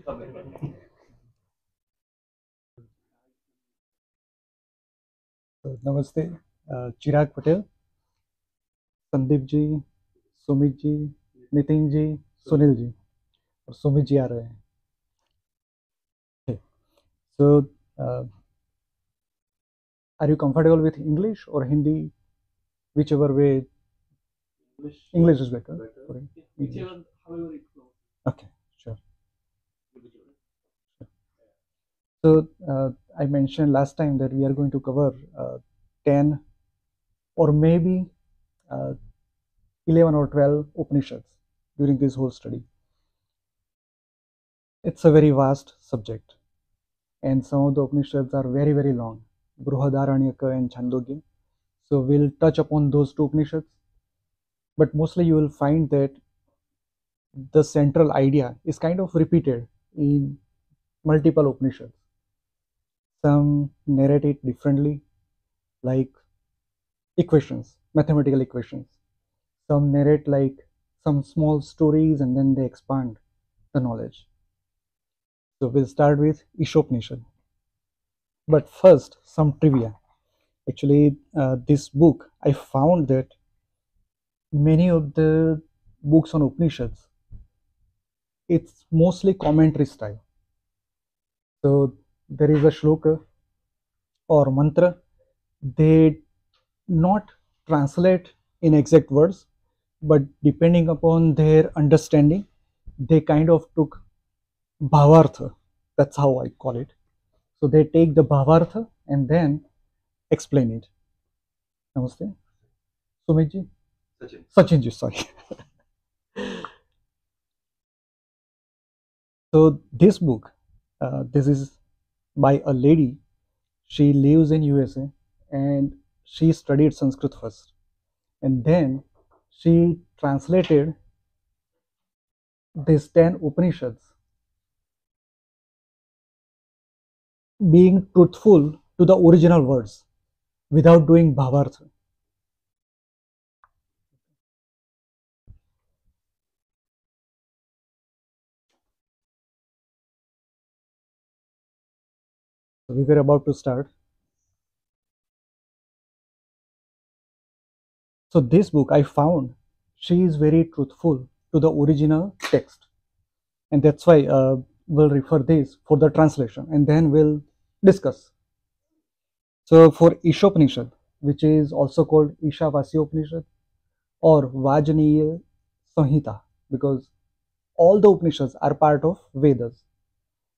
So, Namaste, Chirag Patel, Sandeep ji, Sumit ji, Nitin ji, Sunil ji और सुमित जी आ रहे हैं. Okay. So, are you comfortable with English or Hindi? Whichever way, English is better. For English. Okay, sure. So, I mentioned last time that we are going to cover 10 or maybe uh, 11 or 12 Upanishads during this whole study. It's a very vast subject, and some of the Upanishads are very, very long, Bruhadaranyaka and Chandogya. So we'll touch upon those two Upanishads, but mostly you will find that the central idea is kind of repeated in multiple Upanishads. Some narrate it differently, like equations, mathematical equations. Some narrate like some small stories and then they expand the knowledge. So we'll start with Isha Upanishad. But first, some trivia. Actually, this book, I found that many of the books on Upanishads, it's mostly commentary style. So there is a shloka or mantra, they not translate in exact words, but depending upon their understanding, they kind of took bhavartha. That's how I call it. So they take the bhavartha and then explain it. Namaste. Sumit Sachin ji, sorry. So this book, this is by a lady. She lives in USA and she studied Sanskrit first, and then she translated these 10 Upanishads, being truthful to the original words without doing bhavartha. So we were about to start. So this book, I found she is very truthful to the original text, and that's why we'll refer this for the translation, and then we'll discuss. So for Isha Upanishad, which is also called Ishavasya Upanishad or Vajaniya Samhita, because all the Upanishads are part of Vedas.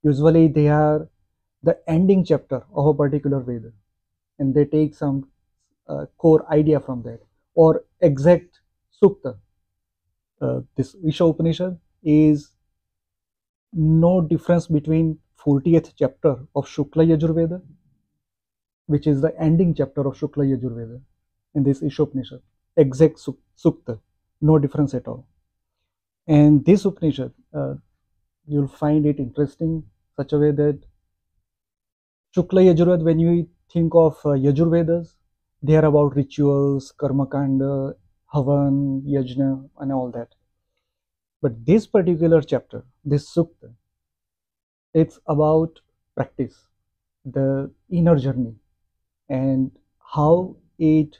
Usually they are the ending chapter of a particular Veda, and they take some core idea from that or exact sukta. This Isha Upanishad is no difference between 40th chapter of Shukla Yajurveda, which is the ending chapter of Shukla Yajurveda in this Isha Upanishad. Exact sukta, no difference at all. And this Upanishad, you'll find it interesting such a way that Shukla Yajurveda, when you think of Yajurvedas, they are about rituals, karma kanda, havan, yajna, and all that. But this particular chapter, this sukta, it's about practice, the inner journey, and how it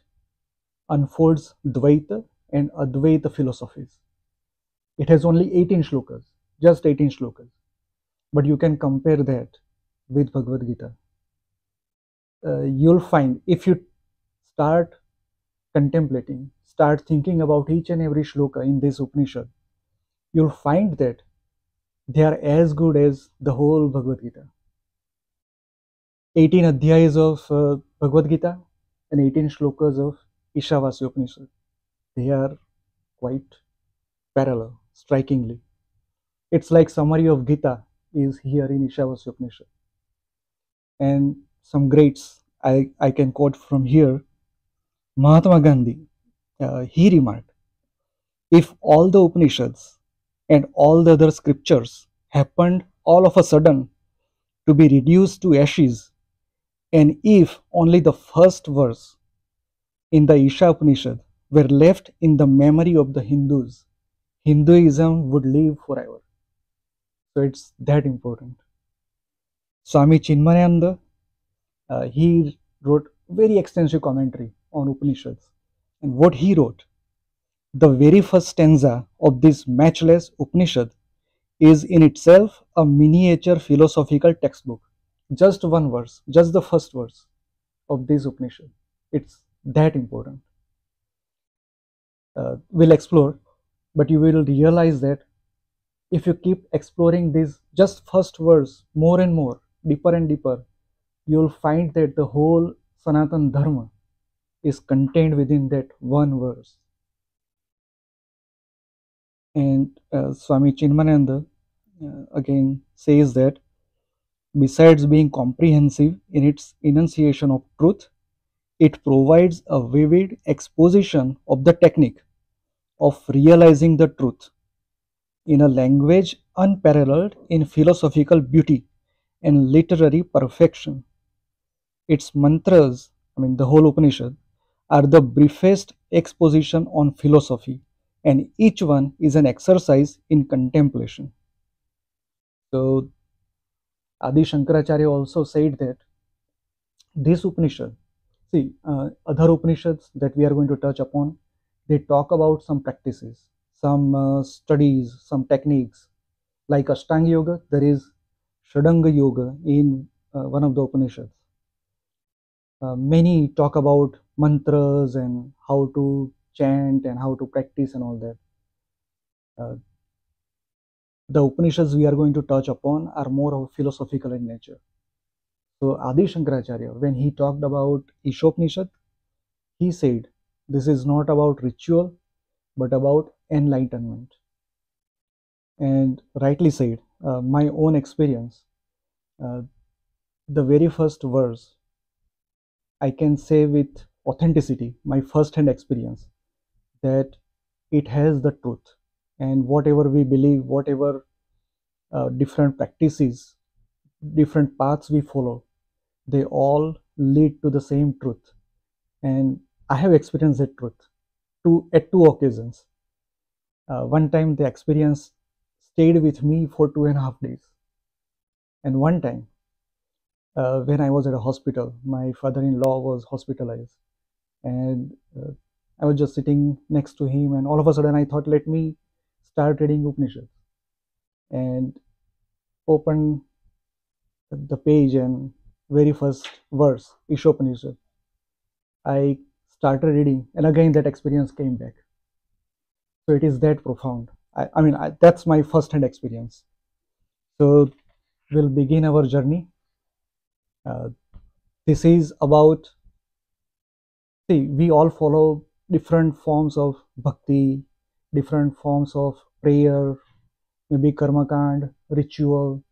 unfolds Dvaita and Advaita philosophies. It has only 18 shlokas, just 18 shlokas. But you can compare that with Bhagavad Gita. You'll find if you start contemplating, start thinking about each and every shloka in this Upanishad, you'll find that they are as good as the whole Bhagavad Gita. 18 adhyayas of Bhagavad Gita and 18 shlokas of Ishavasya Upanishad. They are quite parallel, strikingly. It's like summary of Gita is here in Ishavasya Upanishad. And some greats I can quote from here. Mahatma Gandhi, he remarked, if all the Upanishads and all the other scriptures happened all of a sudden to be reduced to ashes, and if only the first verse in the Isha Upanishad were left in the memory of the Hindus, Hinduism would live forever. So it's that important. Swami Chinmayananda, he wrote very extensive commentary on Upanishads. And what he wrote, the very first stanza of this matchless Upanishad is in itself a miniature philosophical textbook. Just one verse, just the first verse of this Upanishad. It's that important. We'll explore, but you will realize that if you keep exploring this just first verse more and more, deeper and deeper, you'll find that the whole Sanatan Dharma is contained within that one verse. And Swami Chinmayananda again says that besides being comprehensive in its enunciation of truth, it provides a vivid exposition of the technique of realizing the truth in a language unparalleled in philosophical beauty and literary perfection. Its mantras, I mean the whole Upanishad, are the briefest exposition on philosophy, and each one is an exercise in contemplation. So Adi Shankaracharya also said that this Upanishad, see, other Upanishads that we are going to touch upon, they talk about some practices, some studies, some techniques. Like Ashtanga Yoga, there is Shadanga Yoga in one of the Upanishads. Many talk about mantras and how to chant and how to practice and all that. Uh, the Upanishads we are going to touch upon are more of philosophical in nature. So Adi Shankaracharya, when he talked about Isha Upanishad, he said, this is not about ritual, but about enlightenment. And rightly said, my own experience, uh, the very first verse, I can say with authenticity, my first hand experience, that it has the truth. And whatever we believe, whatever different practices, different paths we follow, they all lead to the same truth. And I have experienced that truth at two occasions. One time the experience stayed with me for 2.5 days. And one time, when I was at a hospital, my father-in-law was hospitalized, and I was just sitting next to him, and all of a sudden I thought, let me start reading Upanishads, and open the page and very first verse, Isha Upanishad. I started reading, and again that experience came back. So it is that profound. That's my first-hand experience. So we'll begin our journey. Uh, this is about, see, we all follow different forms of bhakti, different forms of prayer, maybe karma kand, ritual,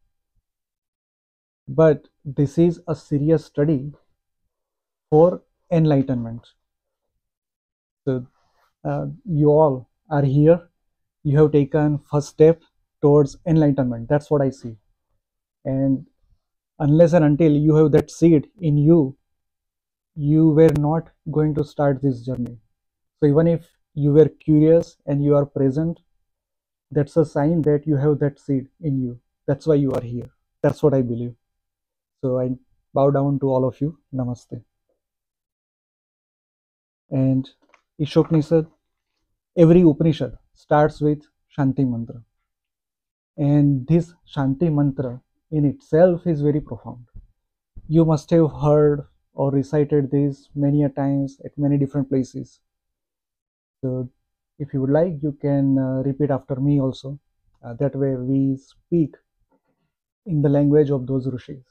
but this is a serious study for enlightenment. So you all are here. You have taken first step towards enlightenment. That's what I see. And unless and until you have that seed in you, you were not going to start this journey. So even if you were curious and you are present, that's a sign that you have that seed in you. That's why you are here. That's what I believe. So I bow down to all of you. Namaste. And Ishopanishad, every Upanishad starts with Shanti mantra. And this Shanti mantra in itself is very profound. You must have heard or recited this many a times at many different places. So if you would like, you can repeat after me also. That way we speak in the language of those rishis.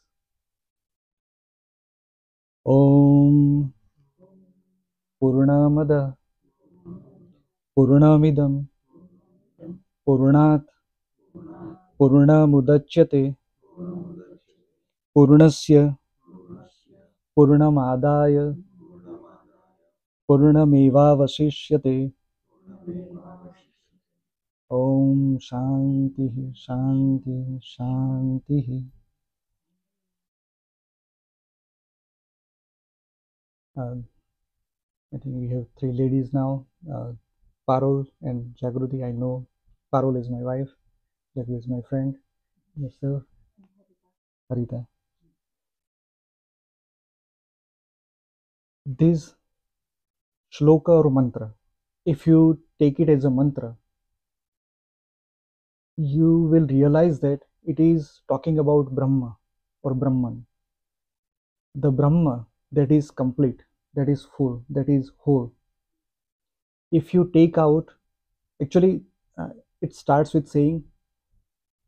Om Purnamada Purnamidam Purnat Purnamudachyate Purnasya Purnamadaya Purnamevavasishyate. Om Shanti Shanti Shanti. Uh, I think we have three ladies now, Parul and Jagruti. I know Parul is my wife, Jagruti is my friend. Yes, sir. Harita. This shloka or mantra, if you take it as a mantra, you will realize that it is talking about Brahma or Brahman, the Brahma that is complete, that is full, that is whole. If you take out, actually, uh, it starts with saying,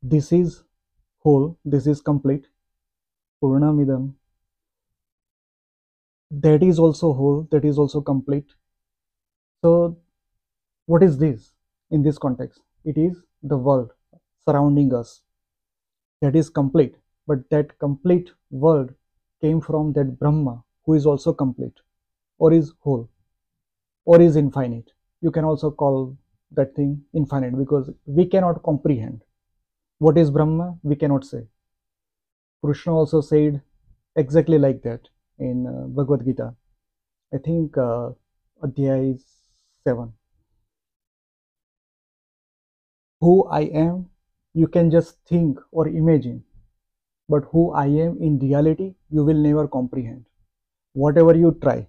this is whole, this is complete, Purnamidam, that is also whole, that is also complete. So, what is this in this context? It is the world surrounding us that is complete, but that complete world came from that Brahma who is also complete, or is whole, or is infinite. You can also call that thing infinite because we cannot comprehend. What is Brahma? We cannot say. Krishna also said exactly like that in Bhagavad Gita. I think Adhyay 7. Who I am, you can just think or imagine, but who I am in reality, you will never comprehend. Whatever you try,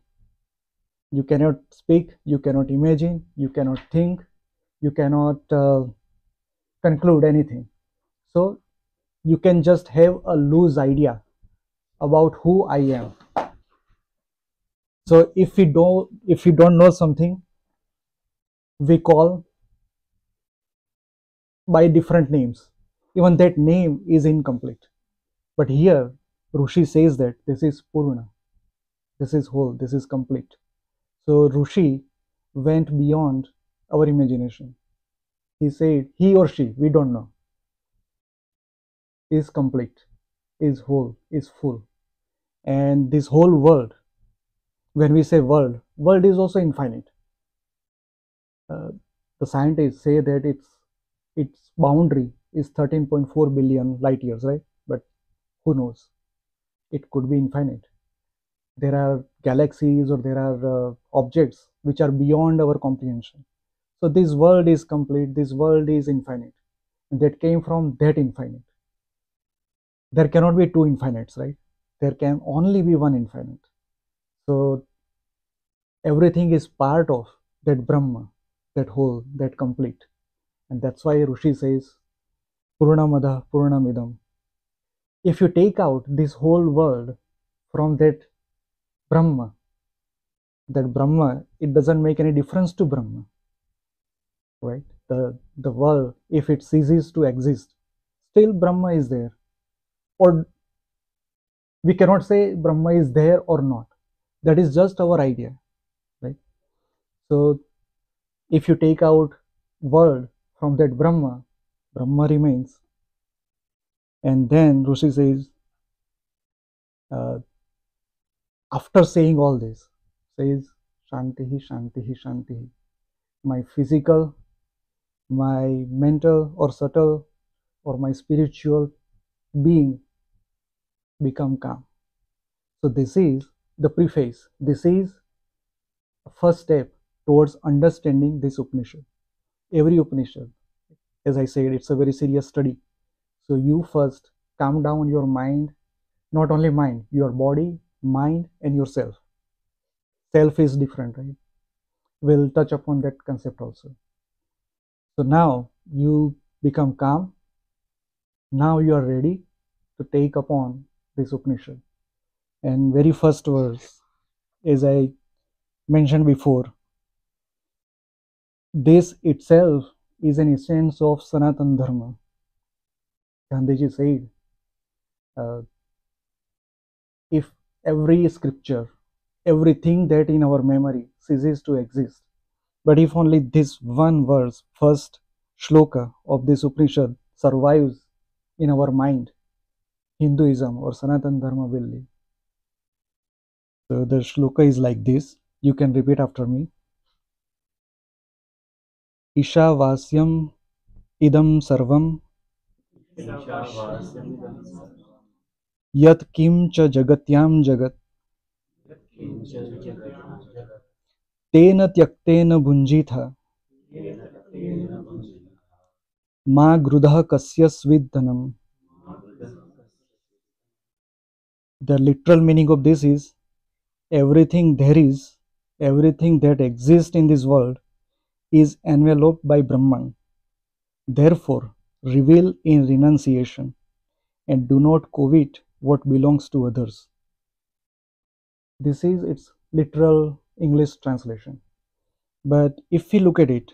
you cannot speak, you cannot imagine, you cannot think, you cannot conclude anything. So you can just have a loose idea about who I am. So if you don't know something, we call by different names. Even that name is incomplete. But here Rushi says that this is Purna, this is whole, this is complete. So Rushi went beyond our imagination. He said he or she, we don't know, is complete, is whole, is full. And this whole world, when we say world is also infinite. uh, the scientists say that its boundary is 13.4 billion light years, right? But who knows, it could be infinite. There are galaxies or there are objects which are beyond our comprehension. So this world is complete, this world is infinite, and that came from that infinite. There cannot be two infinites, right? There can only be one infinite. So everything is part of that Brahma, that whole, that complete. And that's why Rushi says, Purnamada Purnamidam. If you take out this whole world from Brahma, that Brahma, it doesn't make any difference to Brahma, right? The world, if it ceases to exist, still Brahma is there. Or we cannot say Brahma is there or not. That is just our idea, right? So if you take out world from that Brahma, Brahma remains. And then Rishi says, uh, after saying all this, says, Shantihi, Shantihi, Shantihi. My physical, my mental or subtle, or my spiritual being become calm. So this is the preface. This is a first step towards understanding this Upanishad. Every Upanishad, as I said, it's a very serious study. So you first calm down your mind, not only mind, your body, mind, and yourself. Self is different, right? We'll touch upon that concept also. So now you become calm. Now you are ready to take upon this Upanishad. And very first verse, as I mentioned before, this itself is an essence of Sanatan Dharma. Gandhiji said, uh, if every scripture, everything that in our memory ceases to exist, but if only this one verse, first shloka of this Upanishad survives in our mind, Hinduism or Sanatan Dharma will live. So the shloka is like this. You can repeat after me. Ishavasyam idam sarvam yat kim cha jagatyam jagat tena tyaktena bhunjitha ma grudha kasya svidhanam. The literal meaning of this is everything there is, everything that exists in this world is enveloped by Brahman. Therefore, reveal in renunciation and do not covet what belongs to others. This is its literal English translation. But if we look at it,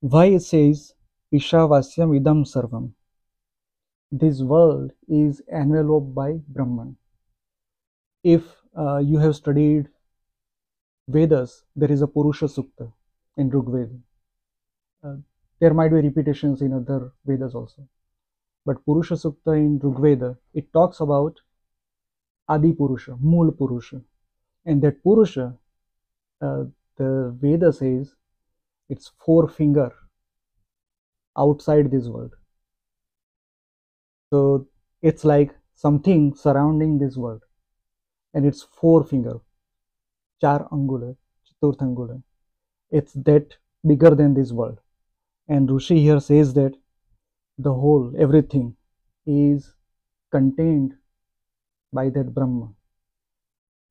why it says Isha idam sarvam? This world is enveloped by Brahman. If you have studied Vedas, there is a Purusha Sukta in Rigveda. Uh, there might be repetitions in other Vedas also. But Purusha Sukta in Rigveda, it talks about Adi Purusha, Mool Purusha. And that Purusha, uh, the Veda says, it's four finger outside this world. So it's like something surrounding this world. And it's four finger, char angula, chaturth angula. It's that bigger than this world. And Rishi here says that the whole, everything is contained by that Brahma.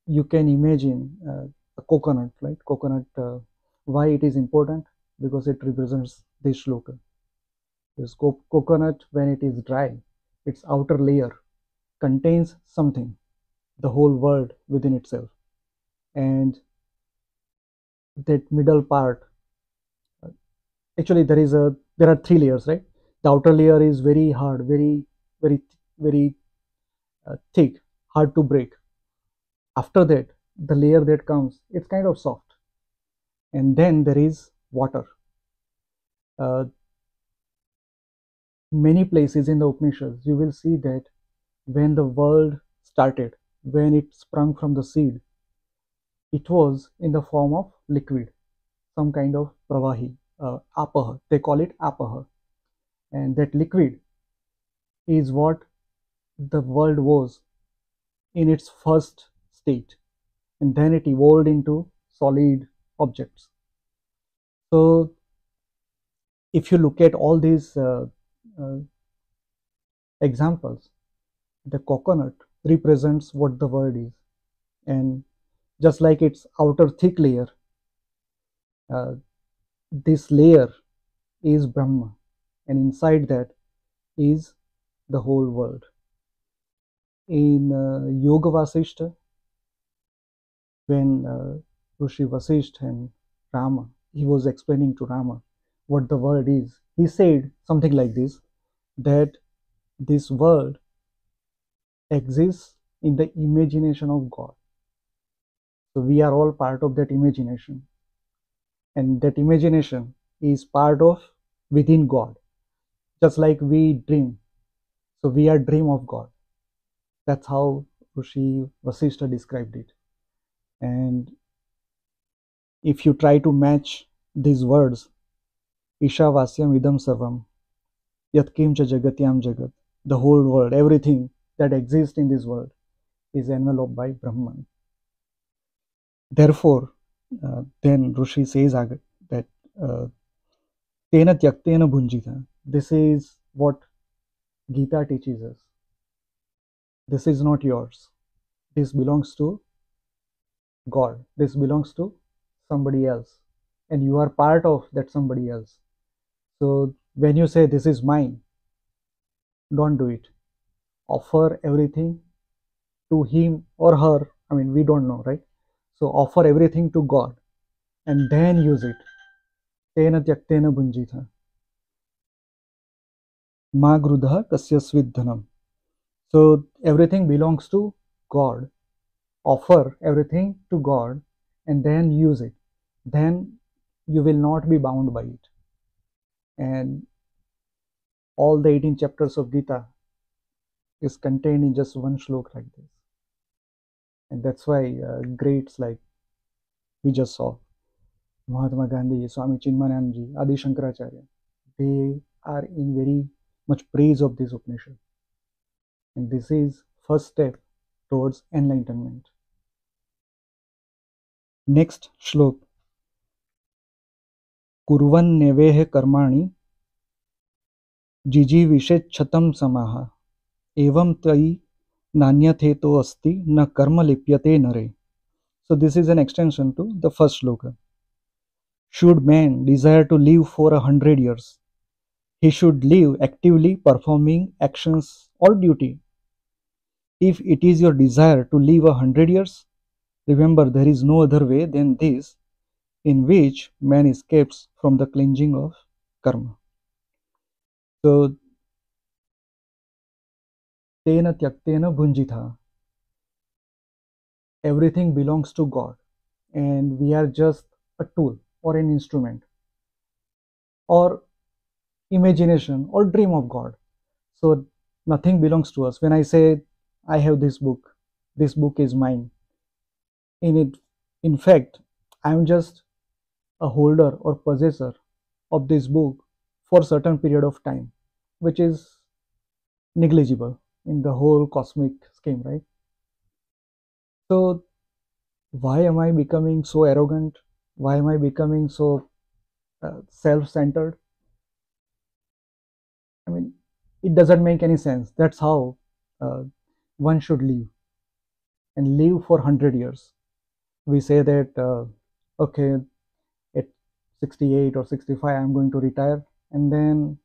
You can imagine a coconut, right? Coconut, why it is important? Because it represents this shloka. This coconut, when it is dry, its outer layer contains something, the whole world within itself. And that middle part, actually there are three layers, right? The outer layer is very hard, very thick, hard to break. After that, the layer that comes, it's kind of soft. And then there is water. uh, Many places in the Upanishads you will see that when the world started, when it sprung from the seed, it was in the form of liquid, some kind of pravahi, apaha, they call it apaha. And that liquid is what the world was in its first state, and then it evolved into solid objects. So if you look at all these uh, examples, the coconut represents what the world is. And just like its outer thick layer, uh, this layer is Brahma, and inside that is the whole world. In Yoga Vasishta, when Rishi Vasishtha and Rama, he was explaining to Rama what the world is, he said something like this, that this world exists in the imagination of God. So we are all part of that imagination, and that imagination is part of within God, just like we dream. So we are dream of God. That's how Rishi Vasishtha described it. And if you try to match these words, Isha Vasyam Idam Sarvam, Yatkim Cha Jagatyam Jagat, the whole world, everything that exists in this world is enveloped by Brahman. Therefore, then Rishi says that Tena Tyaktena Bhunjita. This is what Gita teaches us. This is not yours. This belongs to God. This belongs to somebody else. And you are part of that somebody else. So when you say this is mine, don't do it. Offer everything to him or her. I mean, we don't know, right? So offer everything to God and then use it. Tena tyaktena bhunjita. Ma grudha kasyasvid dhanam. So everything belongs to God. Offer everything to God and then use it. Then you will not be bound by it. And all the 18 chapters of Gita is contained in just one shlok like this. And that's why greats like we just saw, Mahatma Gandhi, Swami Chinmayananji, Adi Shankaracharya, they are in very much praise of this Upanishad. And this is first step towards enlightenment. Next shlok. Kurvannevehe karmani जिजीविषेच्छतं समाः एवं तयि Nanyathe asti na karma lipyate nare. So this is an extension to the first shloka. Should man desire to live for 100 years, he should live actively performing actions or duty. If it is your desire to live 100 years, remember there is no other way than this in which man escapes from the clinging of karma. So, tena tyaktena bhunjitha. Everything belongs to God, and we are just a tool or an instrument or imagination or dream of God. So, nothing belongs to us. When I say, I have this book is mine. In fact, I am just a holder or possessor of this book for a certain period of time, which is negligible in the whole cosmic scheme, right? So, why am I becoming so arrogant? Why am I becoming so self centered? I mean, it doesn't make any sense. That's how uh, one should live and live for 100 years. We say that, okay, at 68 or 65, I'm going to retire, and then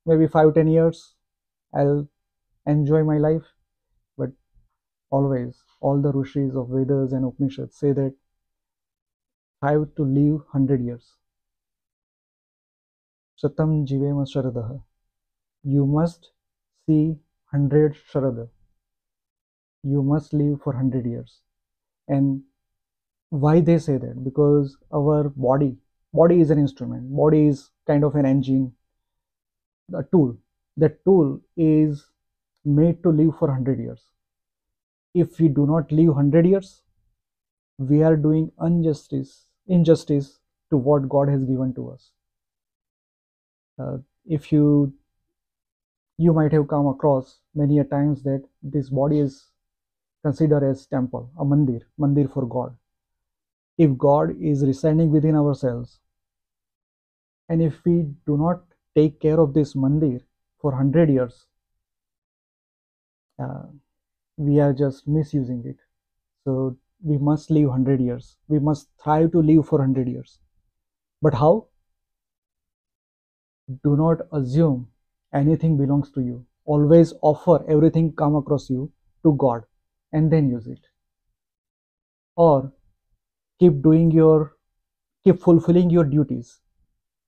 maybe 5-10 years, I'll enjoy my life. But always, all the rishis of Vedas and Upanishads say that I have to live 100 years. Satam jivema sharadaha. You must see 100 sharada. You must live for 100 years. And why they say that? Because our body is an instrument. Body is kind of an engine, a tool. That tool is made to live for 100 years. If we do not live 100 years, we are doing injustice to what God has given to us. If you might have come across many a times that this body is considered as temple, a mandir for God. If God is residing within ourselves, and if we do not take care of this mandir for 100 years, uh, we are just misusing it. So we must live 100 years. We must strive to live for 100 years. But how? Do not assume anything belongs to you. Always offer everything come across you to God and then use it. Or keep fulfilling your duties.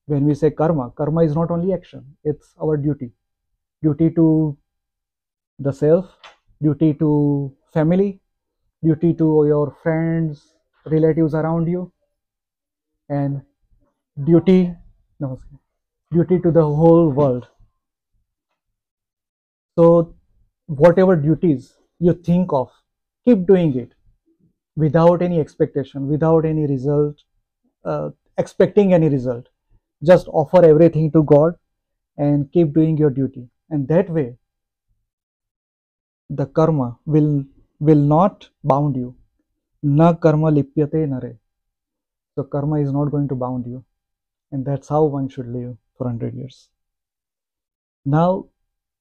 When we say karma is not only action, it's our duty. Duty to the self, duty to family, duty to your friends, relatives around you, and duty, no, duty to the whole world. So, whatever duties you think of, keep doing it without any expectation, without any result, expecting any result. Just offer everything to God and keep doing your duty. And that way, the karma will not bound you. Na karma lipyate nare. So karma is not going to bound you. And that's how one should live for 100 years. Now,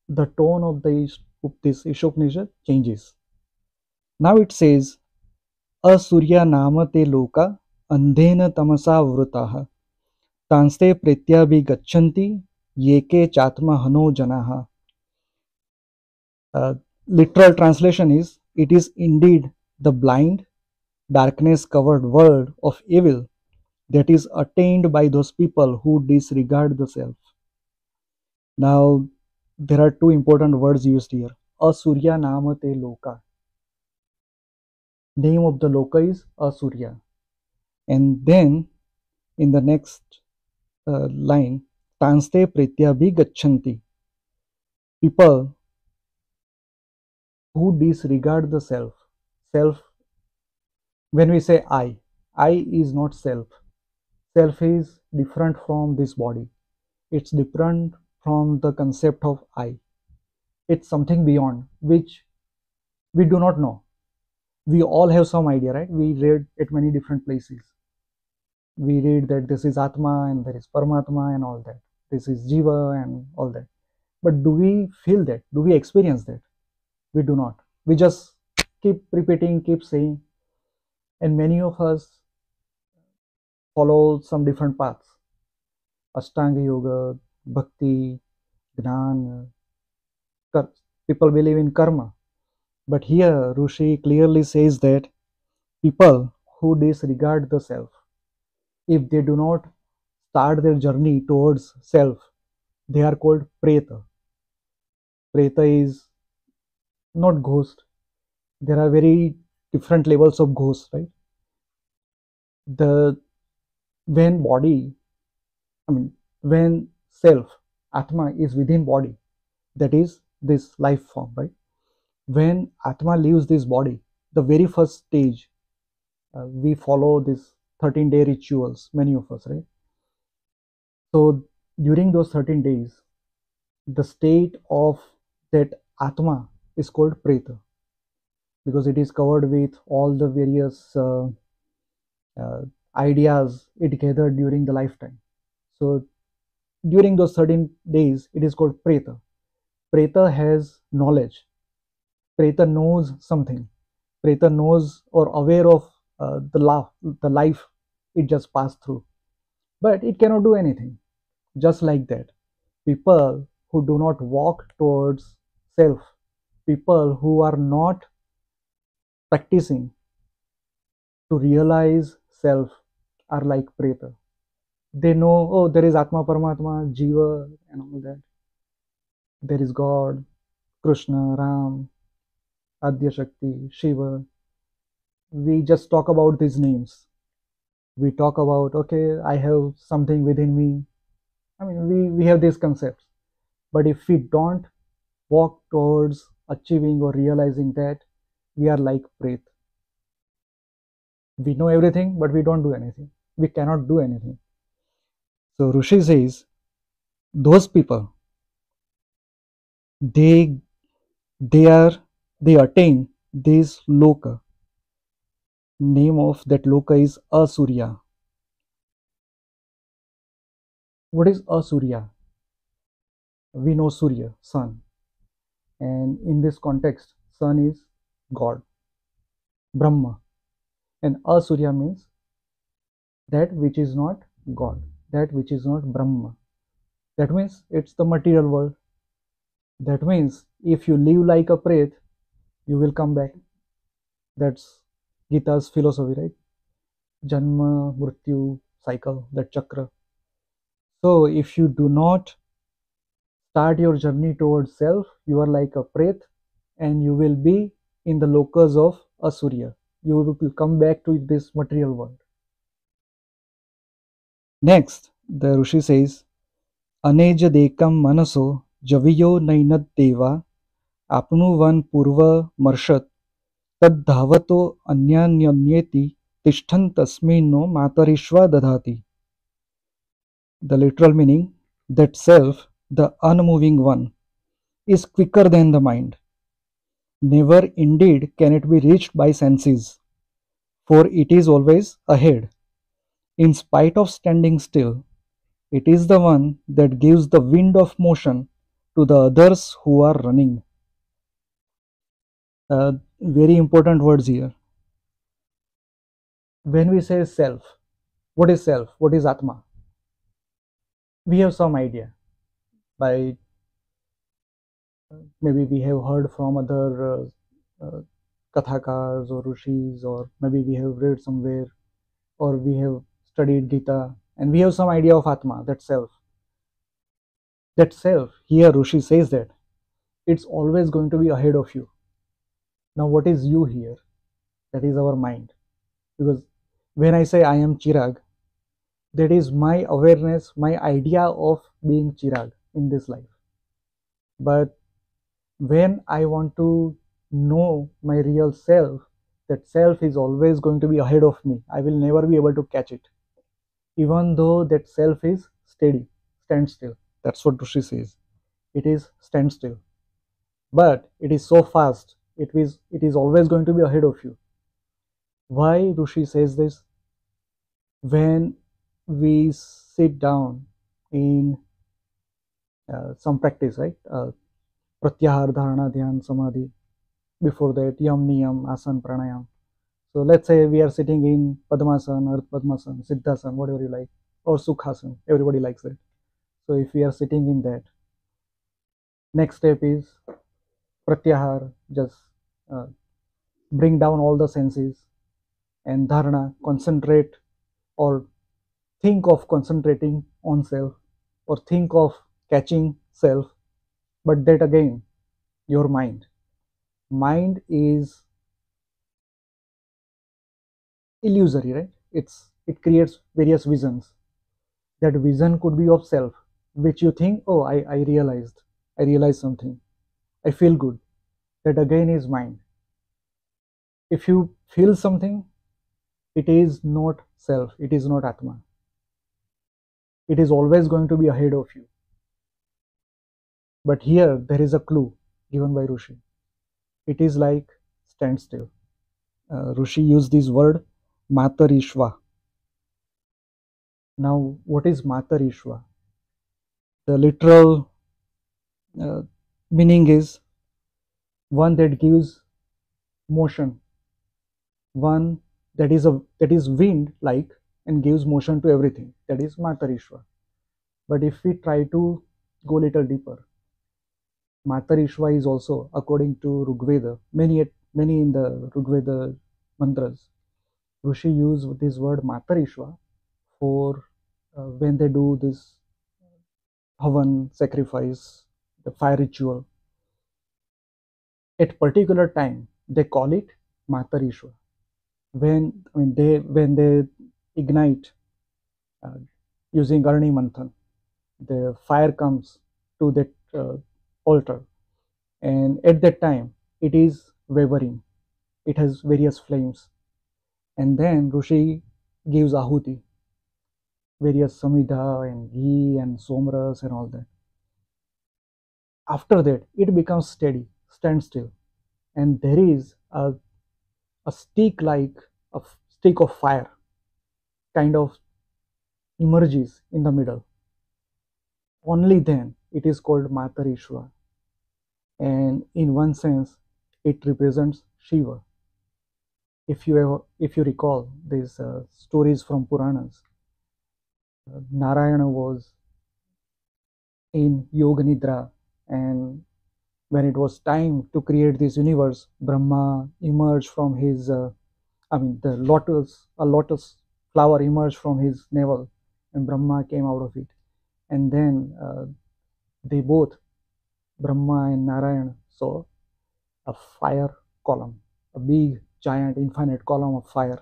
the tone of this Isha Upanishad changes. Now it says, Asurya nama te loka andhena tamasa vrutaha tanste pretyabhi gachanti yeke chatma hano janaha. Literal translation is, it is indeed the blind, darkness covered world of evil that is attained by those people who disregard the self. Now, there are two important words used here. Asurya namate loka. Name of the loka is Asurya. And then in the next line, Tanste Prityabhi Gachanti. People who disregard the self. Self, when we say I is not self. Self is different from this body. It's different from the concept of I. It's something beyond which we do not know. We all have some idea, right? We read at many different places. We read that this is Atma and there is Paramatma and all that. This is Jiva and all that. But do we feel that? Do we experience that? We do not. We just keep repeating, keep saying, and many of us follow some different paths: Ashtanga Yoga, Bhakti, Gnan. People believe in karma. But here, Rushi clearly says that people who disregard the self, if they do not start their journey towards self, they are called preta. Preta is not ghost. There are very different levels of ghost, right? The when body, I mean, when self, Atma is within body, that is this life form, right? When Atma leaves this body, the very first stage, we follow this 13-day rituals, many of us, right? So during those 13 days, the state of that Atma is called Preta because it is covered with all the various uh, ideas it gathered during the lifetime. So during those 13 days, it is called Preta. Preta has knowledge. Preta knows something. Preta knows or aware of the life it just passed through. But it cannot do anything. Just like that, people who do not walk towards self, people who are not practicing to realize self are like Preta. They know, oh, there is Atma Paramatma, Jiva, and all that. There is God, Krishna, Ram, Adya Shakti, Shiva. We just talk about these names. We talk about, okay, I have something within me. I mean, we have these concepts. But if we don't walk towards achieving or realizing that, we are like Pret. We know everything, but we don't do anything. We cannot do anything. So Rishi says, those people, they they are they attain this loka. Name of that loka is Asurya. What is Asurya? We know Surya, sun, and in this context, sun is God, Brahma, and Asurya means that which is not God, that which is not Brahma. That means it's the material world. That means if you live like a Pret, you will come back. That's Gita's philosophy, right? Janma, Mrityu, cycle, that chakra. So if you do not start your journey towards self, you are like a Pret and you will be in the locus of Asurya. You will come back to this material world. Next, the Rishi says, Aneja dekam manaso javiyo nainad आपनुवन पूर्व मर्षत तद्धावतो अन्यान्यन्येति तिष्ठन् तस्मिन्नो मातरिश्वा दधाति. The literal meaning, that self, the unmoving one, is quicker than the mind. Never indeed can it be reached by senses, for it is always ahead. In spite of standing still, it is the one that gives the wind of motion to the others who are running. Very important words here. When we say self, what is self? What is Atma? We have some idea. By maybe we have heard from other kathakars or rishis, or maybe we have read somewhere, or we have studied Gita, and we have some idea of Atma, that self. That self, here Rishi says that it's always going to be ahead of you. Now, what is you here? That is our mind. Because when I say I am Chirag, that is my awareness, my idea of being Chirag in this life. But when I want to know my real self, that self is always going to be ahead of me. I will never be able to catch it, even though that self is steady, stand still. That's what Rishi says. It is stand still, but it is so fast. It is always going to be ahead of you. Why Rishi says this? When we sit down in some practice, right? Pratyahar, Dharana, Dhyan, Samadhi. before that yam, niyam, asan, pranayam. So let's say we are sitting in Padmasan, Ardha Padmasan, Siddhasan, whatever you like, or Sukhasan. Everybody likes it. So if we are sitting in that, next step is Pratyahar, just uh, bring down all the senses, and Dharana, concentrate or think of concentrating on self, or think of catching self. But that again, your mind. Mind is illusory, right? It creates various visions. That vision could be of self, which you think, oh, I realized something, I feel good. That again is mind. If you feel something, it is not self, it is not Atma. It is always going to be ahead of you. But here there is a clue given by Rushi. It is like stand still. Rushi used this word Matarishva. Now, what is Matarishva? The literal uh, meaning is one that gives motion, one that is wind like and gives motion to everything. That is Matarishva. But if we try to go a little deeper, Matarishva is also according to Rigveda. Many in the Rigveda mantras, Rishi use this word Matarishva for when they do this havan sacrifice, the fire ritual. At particular time, they call it Matarishva. When they ignite uh, using Arni Manthan, the fire comes to that altar, and at that time it is wavering. It has various flames, and then Rishi gives ahuti, various samidha and ghee and somras and all that. After that, it becomes steady, stand still, and there is a stick like a stick of fire kind of emerges in the middle. Only then it is called Matarishwa, and in one sense, it represents Shiva. If you recall these stories from Puranas, Narayana was in Yoga Nidra, and when it was time to create this universe, Brahma emerged from his, a lotus flower emerged from his navel, and Brahma came out of it. And then they both, Brahma and Narayana, saw a fire column, a big, giant, infinite column of fire.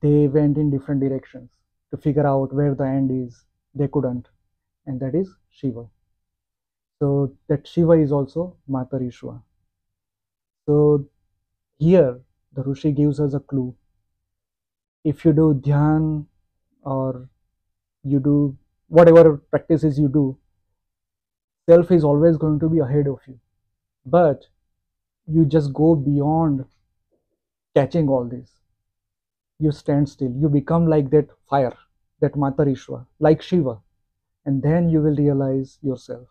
They went in different directions to figure out where the end is. They couldn't, and that is Shiva. So that Shiva is also Matarishwa. So here the Rishi gives us a clue. If you do dhyan or you do whatever practices you do, self is always going to be ahead of you. But you just go beyond catching all this. You stand still. You become like that fire, that Matarishwa, like Shiva, and then you will realize yourself.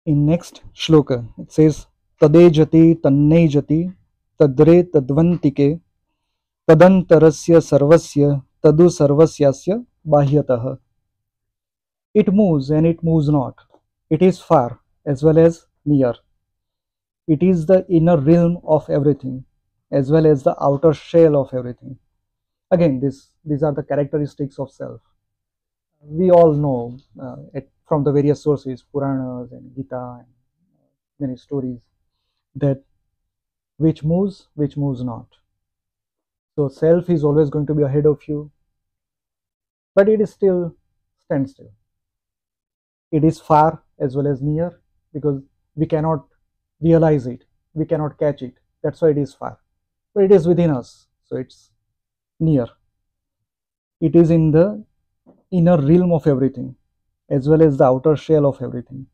In next shloka, it says, Tadejati tannejati tadre tadvantike tadantarasya sarvasya tadu sarvasyasya bahyatah. It moves and it moves not. It is far as well as near. It is the inner realm of everything as well as the outer shell of everything. Again, these are the characteristics of self. We all know from the various sources, Puranas and Gita and many stories, that which moves not. So self is always going to be ahead of you, but it is still stand still. It is far as well as near because we cannot realize it, we cannot catch it. That's why it is far. But it is within us, so it's near. It is in the inner realm of everything as well as the outer shell of everything.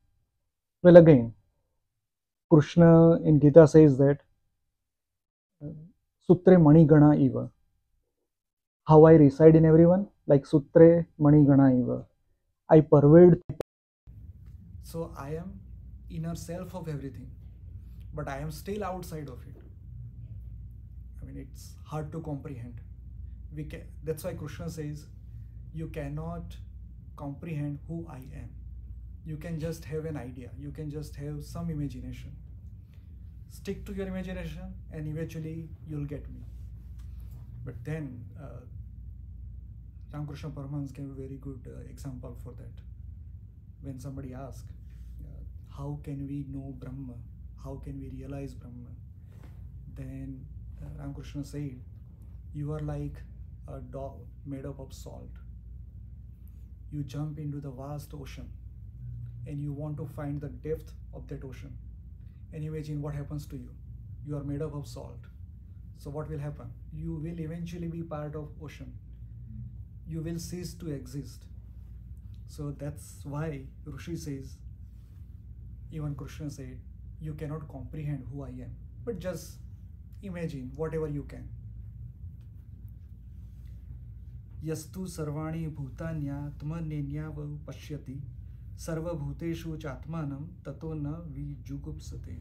Well, again, Krishna in Gita says that Sutre Manigana Eva. How I reside in everyone? Like Sutre Manigana Eva. I pervade So I am inner self of everything, but I am still outside of it. I mean, it's hard to comprehend. That's why Krishna says you cannot comprehend who I am. You can just have an idea, you can just have some imagination. Stick to your imagination and eventually you'll get me. But then Ramakrishna Paramahansa gave a very good example for that. When somebody asks, how can we know Brahma? How can we realize Brahma? Then Ramakrishna said, you are like a doll made up of salt. You jump into the vast ocean and you want to find the depth of that ocean. And imagine what happens to you. You are made up of salt. So what will happen? You will eventually be part of ocean. You will cease to exist. So that's why Rishi says, even Krishna said, you cannot comprehend who I am, but just imagine whatever you can. Yastu sarvani bhutanyatmanenyav pashyati sarvabhuteshu chatmanam tato na vijugupsate.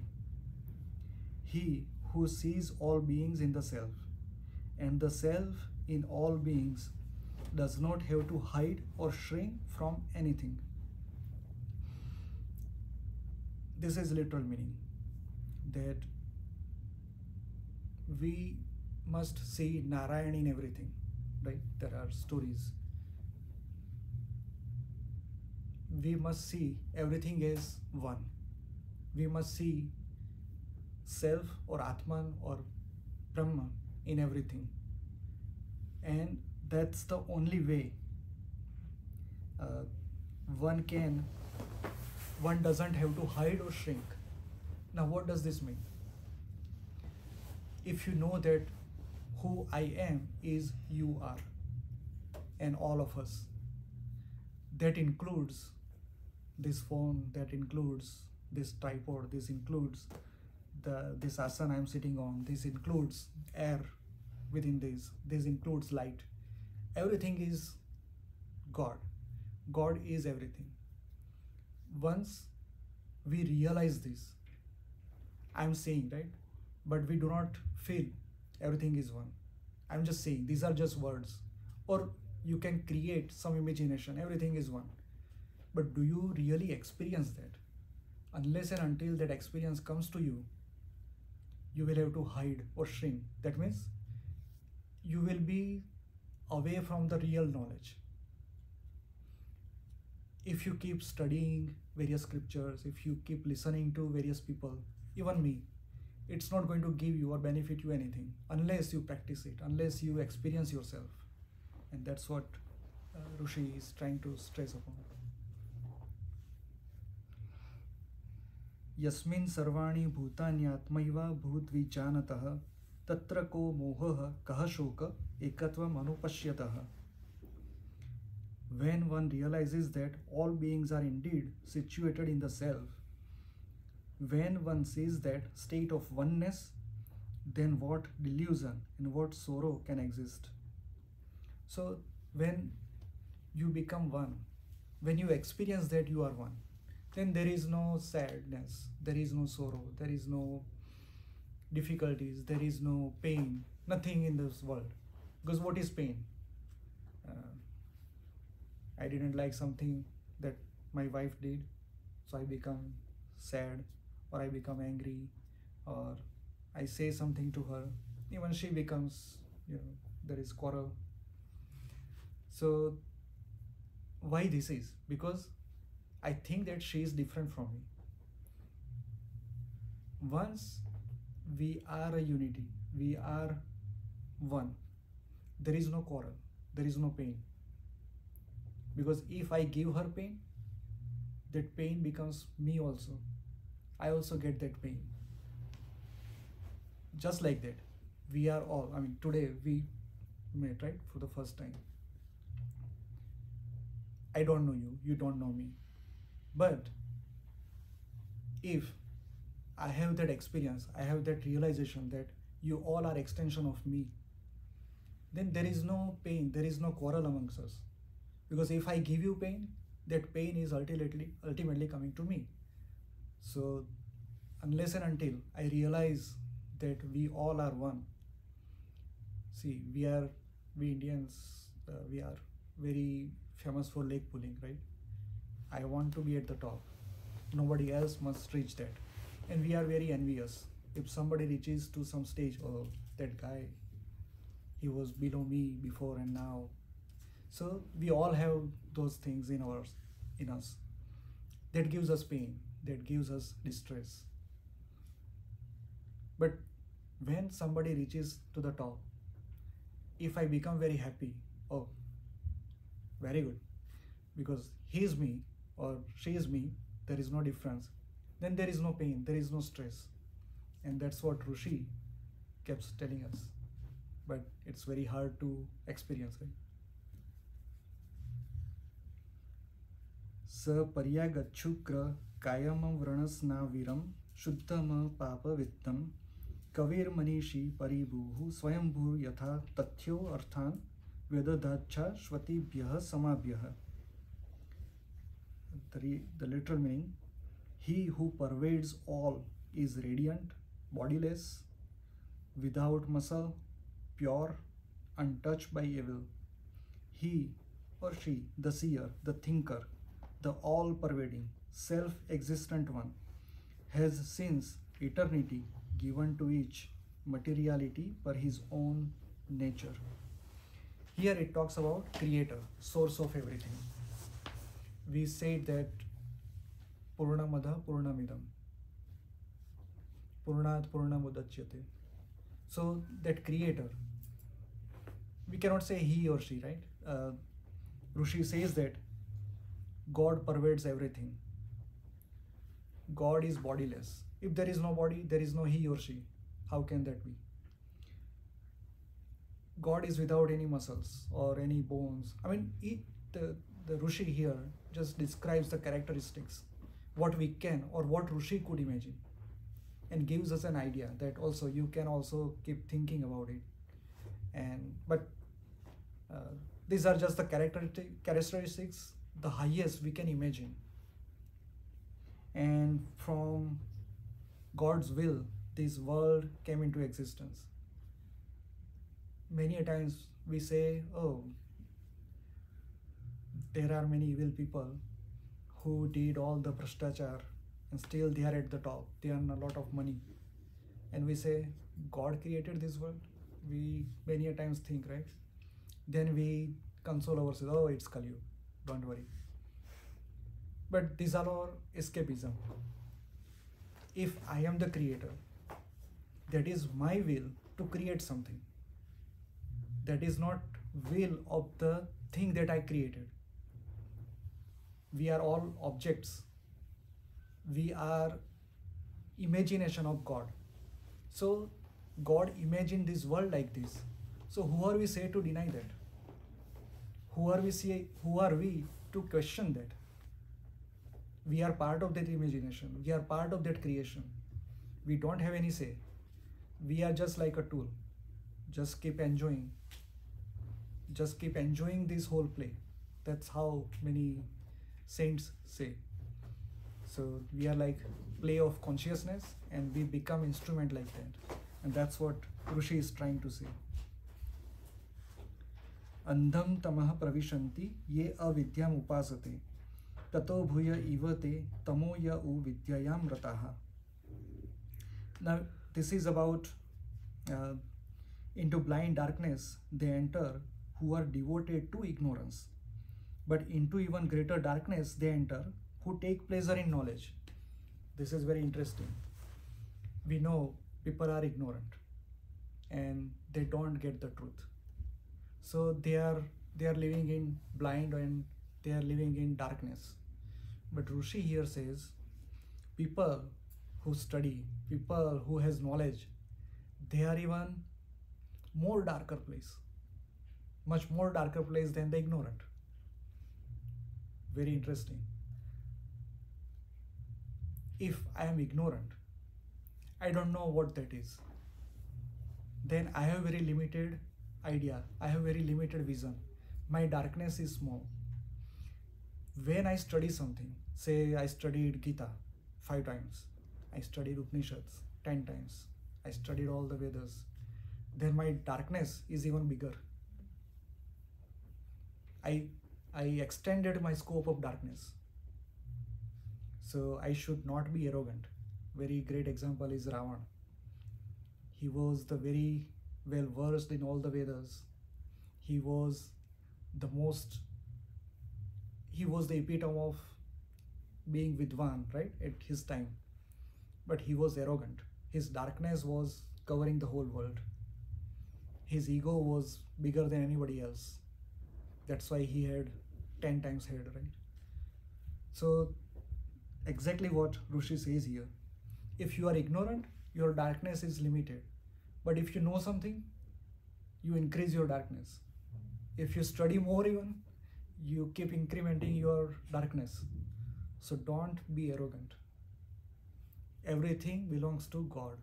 He who sees all beings in the self and the self in all beings does not have to hide or shrink from anything. This is literal meaning, that we must see Narayan in everything, right? There are stories. We must see everything as one. We must see self or Atman or Brahma in everything. And that's the only way one doesn't have to hide or shrink. Now, what does this mean? If you know that who I am is you are, and all of us, that includes this phone, that includes this tripod, this includes this asana I'm sitting on, this includes air within this includes light. Everything is God. God is everything. Once we realize this, I'm saying, right? But we do not feel everything is one. I'm just saying, these are just words. Or you can create some imagination, everything is one. But do you really experience that? Unless and until that experience comes to you, you will have to hide or shrink. That means you will be away from the real knowledge. If you keep studying various scriptures, if you keep listening to various people, even me, it's not going to give you or benefit you anything unless you practice it, unless you experience yourself. And that's what Rishi is trying to stress upon. Yasmin sarvani bhutanyatmaiva bhutvijanatah tatra ko moha kaha shoka ekatvam anupashyatah. When one realizes that all beings are indeed situated in the self, when one sees that state of oneness, then what delusion and what sorrow can exist? So when you become one, when you experience that you are one, then there is no sadness, there is no sorrow, there is no difficulties, there is no pain, nothing in this world. Because what is pain? I didn't like something that my wife did, so I become sad, or I become angry, or I say something to her, even she becomes, there is quarrel. So why this is? Because I think that she is different from me. Once we are a unity, we are one, there is no quarrel, there is no pain. Because if I give her pain, that pain becomes me also. I also get that pain. Just like that, we are all, today we met, right, for the first time. I don't know you, you don't know me. But if I have that experience, I have that realization that you all are extension of me, then there is no pain, there is no quarrel amongst us. Because if I give you pain, that pain is ultimately coming to me. So unless and until I realize that we all are one. See, we Indians, we are very famous for leg pulling, right? I want to be at the top. Nobody else must reach that. And we are very envious. If somebody reaches to some stage, oh, that guy, he was below me before and now. So we all have those things in us. That gives us pain, that gives us distress. But when somebody reaches to the top, if I become very happy, oh, very good, because he is me or she is me, there is no difference, then there is no pain, there is no stress. And that's what Rishi kept telling us. But it's very hard to experience, right? स पर्यागच्छुक्र कायम व्रणस्नाविरम शुद्धम पापवित्तम कविर्मनीषी परिभूः स्वयंभूर यथा तथ्यो अर्थान वेददाच्छा श्वतिभ्यः समाभ्यः. The literal meaning: he who pervades all is radiant, bodiless, without muscle, pure, untouched by evil. He or she, the seer, the thinker, the all-pervading, self-existent one, has since eternity given to each materiality per his own nature. Here it talks about creator, source of everything. We said that Purnamada Purnamidam, Purnat Purnamudachyate. So that creator, we cannot say he or she, right? Rishi says that God pervades everything. God is bodiless. If there is no body, there is no he or she. How can that be? God is without any muscles or any bones. I mean, the Rishi here just describes the characteristics, what we can or what Rishi could imagine, and gives us an idea that also you can also keep thinking about it. But these are just the characteristics, the highest we can imagine. And from God's will, this world came into existence. Many a times we say, oh, there are many evil people who did all the prashtachar and still they are at the top. They earn a lot of money. And we say, God created this world. We many a times think, right? Then we console ourselves, oh, it's Kali Yuga, don't worry. But these are all escapism. If I am the creator, that is my will to create something. That is not will of the thing that I created. We are all objects. We are imagination of God. So God imagined this world like this. So who are we say to deny that? Who are we to question that? We are part of that imagination. We are part of that creation. We don't have any say. We are just like a tool. Just keep enjoying. Just keep enjoying this whole play. That's how many saints say. So we are like play of consciousness and we become instrument like that. And that's what Rishi is trying to say. Andham tamah pravishanti ye avidyam upasate tato bhuya ivate tamoya u vidyayam rataha. Now this is about into blind darkness they enter who are devoted to ignorance. But into even greater darkness they enter who take pleasure in knowledge. This is very interesting. We know people are ignorant and they don't get the truth. So they are living in blind and they are living in darkness. But Rishi here says people who study, people who has knowledge, they are even more darker place, much more darker place than the ignorant. Very interesting. If I am ignorant, I don't know what that is, then I have very limited idea, I have very limited vision. My darkness is small. When I study something, say I studied Gita 5 times, I studied Upanishads 10 times, I studied all the Vedas, then my darkness is even bigger. I extended my scope of darkness. So I should not be arrogant. Very great example is Ravan. He was the very well versed in all the Vedas. He was the epitome of being Vidwan, right, at his time. But he was arrogant. His darkness was covering the whole world. His ego was bigger than anybody else. That's why he had 10 times head, right? So exactly what Rishi says here. If you are ignorant, your darkness is limited. But if you know something, you increase your darkness. If you study more even, you keep incrementing your darkness. So don't be arrogant. Everything belongs to God.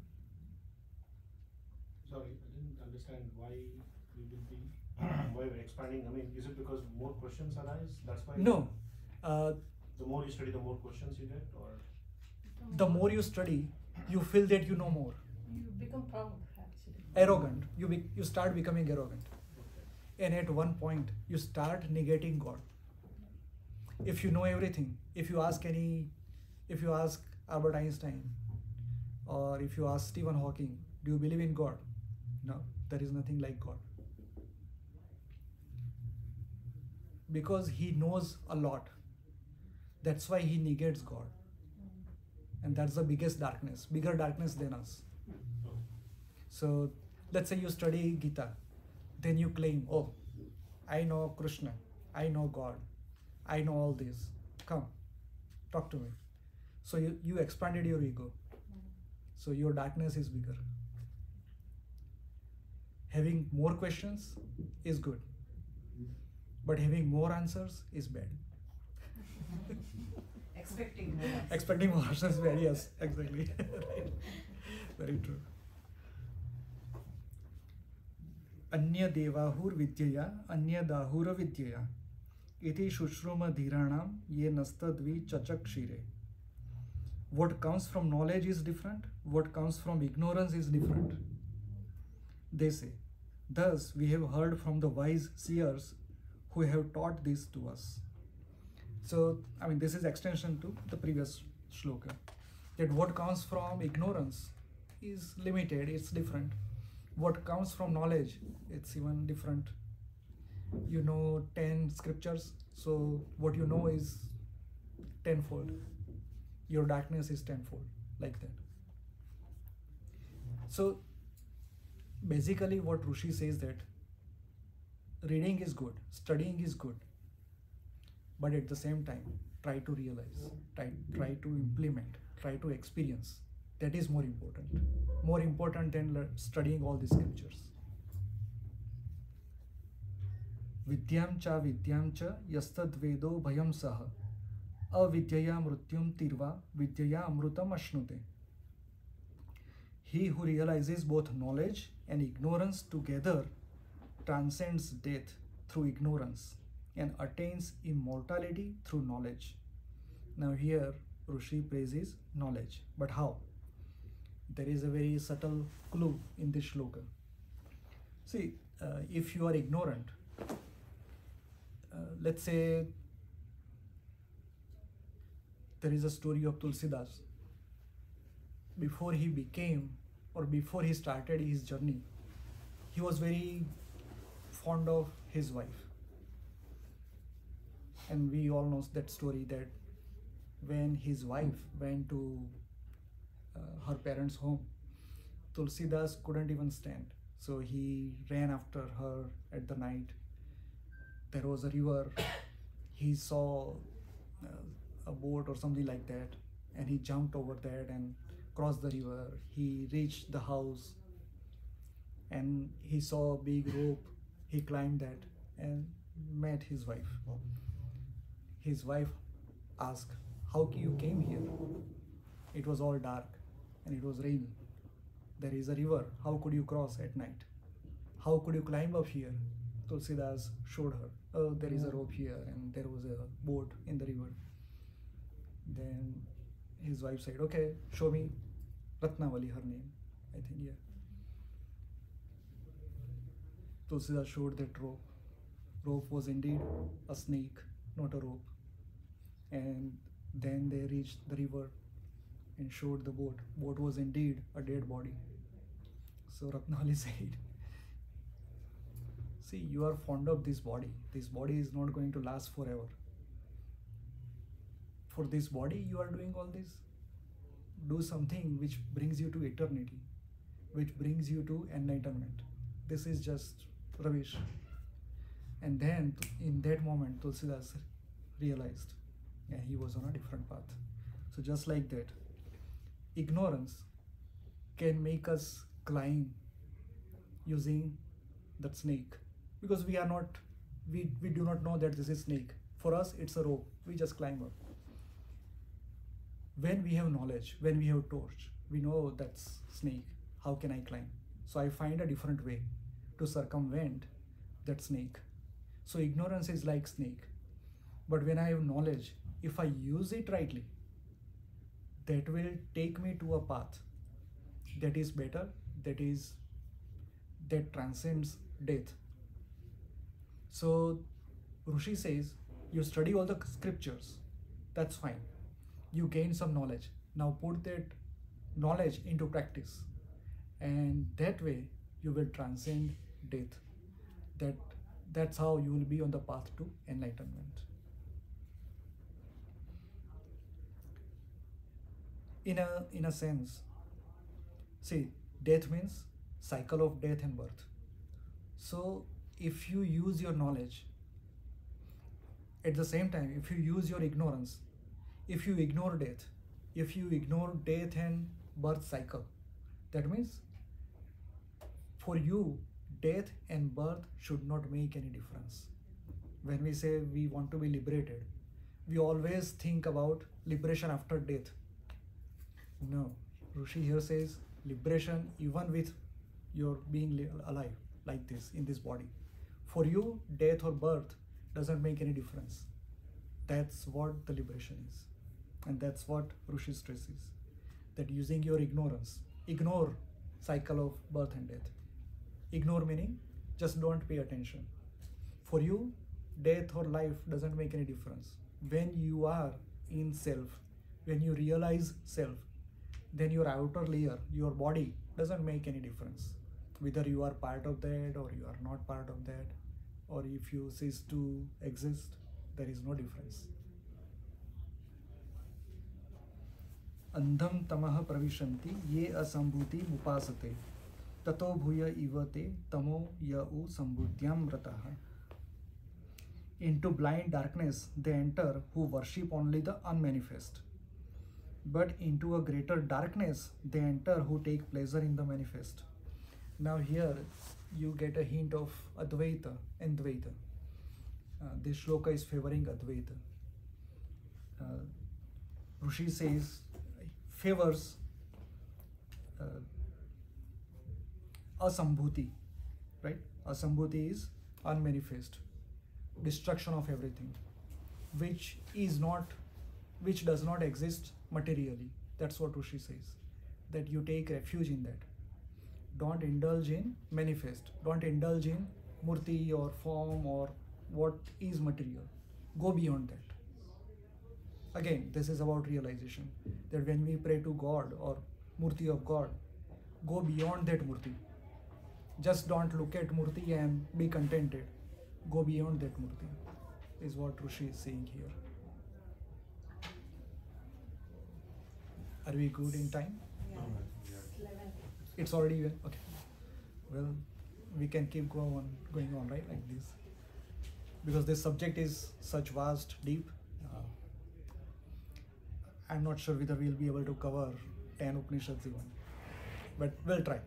Sorry, I didn't understand why we will be why we're expanding. I mean, is it because more questions arise? That's why. No. The more you study, the more questions you get, or the more you study, you feel that you know more. You become proud, actually. Arrogant. You start becoming arrogant. And at one point, you start negating God. If you know everything, if you ask Albert Einstein, or if you ask Stephen Hawking, do you believe in God? No, there is nothing like God. Because he knows a lot. That's why he negates God. And that's the biggest darkness, bigger darkness than us. So let's say you study Gita, then you claim, oh, I know Krishna, I know God, I know all this. Come, talk to me. So you expanded your ego. So your darkness is bigger. Having more questions is good, but having more answers is bad. Expecting more. Expecting more answers is bad, yes, exactly. Right. Very true. Anya devahur vidyaya, anya dahura vidyaya. Iti shushruma dhiranam ye nastadvi chachakshire. What comes from knowledge is different, what comes from ignorance is different. They say, thus we have heard from the wise seers who have taught this to us. So, I mean, this is extension to the previous shloka. That what comes from ignorance is limited, it's different. What comes from knowledge, it's even different. You know 10 scriptures, so what you know is tenfold. Your darkness is tenfold, like that. So basically what Rishi says that reading is good, studying is good, but at the same time try to realize, try to implement, try to experience. That is more important than studying all these scriptures. Vidyam cha yastad vedo bhayam saha avidyaya mrutyum tirva vidyaya amrutam ashnute. He who realizes both knowledge and ignorance together transcends death through ignorance and attains immortality through knowledge. Now here Rishi praises knowledge, but how? There is a very subtle clue in this shloka. See, if you are ignorant, let's say there is a story of Tulsidas. Before he became, or before he started his journey, he was very fond of his wife. And we all know that story, that when his wife went to her parents' home, Tulsidas couldn't even stand. So he ran after her at the night. There was a river. He saw a boat or something like that, and he jumped over that and crossed the river. He reached the house and he saw a big rope. He climbed that and met his wife. His wife asked, how you came here? It was all dark and it was rainy. There is a river. How could you cross at night? How could you climb up here? Tulsidas showed her oh, there is a rope here, and there was a boat in the river. Then his wife said, okay, show me. Ratnavali, her name, I think, yeah. Tulsidas showed that rope. Rope was indeed a snake, not a rope. And then they reached the river and showed the boat. Boat was indeed a dead body. So Ratnavali said, see, you are fond of this body. This body is not going to last forever. For this body, you are doing all this. Do something which brings you to eternity, which brings you to enlightenment. This is just rubbish. And then in that moment, Tulsidas realized, yeah, he was on a different path. So just like that, ignorance can make us climb using that snake, because we do not know that this is snake. For us, it's a rope. We just climb up. When we have knowledge, when we have torch, we know that's snake. How can I climb? So I find a different way to circumvent that snake. So ignorance is like snake. But when I have knowledge, if I use it rightly, that will take me to a path that is better, that transcends death. So Rishi says, you study all the scriptures, that's fine. You gain some knowledge. Now put that knowledge into practice, and that way you will transcend death. That's how you will be on the path to enlightenment. In a sense, see, death means cycle of death and birth. So if you use your knowledge, at the same time, if you use your ignorance, if you ignore death, if you ignore death and birth cycle, that means for you, death and birth should not make any difference. When we say we want to be liberated, we always think about liberation after death. No, Rishi here says liberation even with your being alive like this in this body. For you, death or birth doesn't make any difference. That's what the liberation is. And that's what Rishi stresses, that using your ignorance, ignore cycle of birth and death. Ignore meaning just don't pay attention. For you, death or life doesn't make any difference. When you are in self, when you realize self, then your outer layer, your body, doesn't make any difference. Whether you are part of that or you are not part of that, or if you cease to exist, there is no difference. अंधम तमः प्रविशन्ति ये असंभूति उपासते ततो भूय इव ते तमो य उ संभूत्यां रतः. Into blind darkness they enter who worship only the unmanifest, but into a greater darkness they enter who take pleasure in the manifest. Now here you get a hint of Advaita and Dvaita. This shloka is favoring Advaita. Rishi says, favors asambhuti, right? Asambhuti is unmanifest, destruction of everything, which does not exist materially. That's what Rishi says, that you take refuge in that. Don't indulge in manifest. Don't indulge in murti or form or what is material. Go beyond that. Again, this is about realization, that when we pray to God or murti of God, go beyond that murti. Just don't look at murti and be contented. Go beyond that murti, is what Rishi is saying here. Are we good in time? It's already even, okay. Well, we can keep going on, right, like this, because this subject is such vast, deep. I'm not sure whether we'll be able to cover 10 Upanishads even, but we'll try.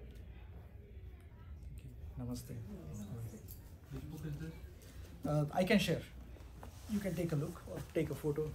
Namaste. Which book is this? I can share. You can take a look or take a photo.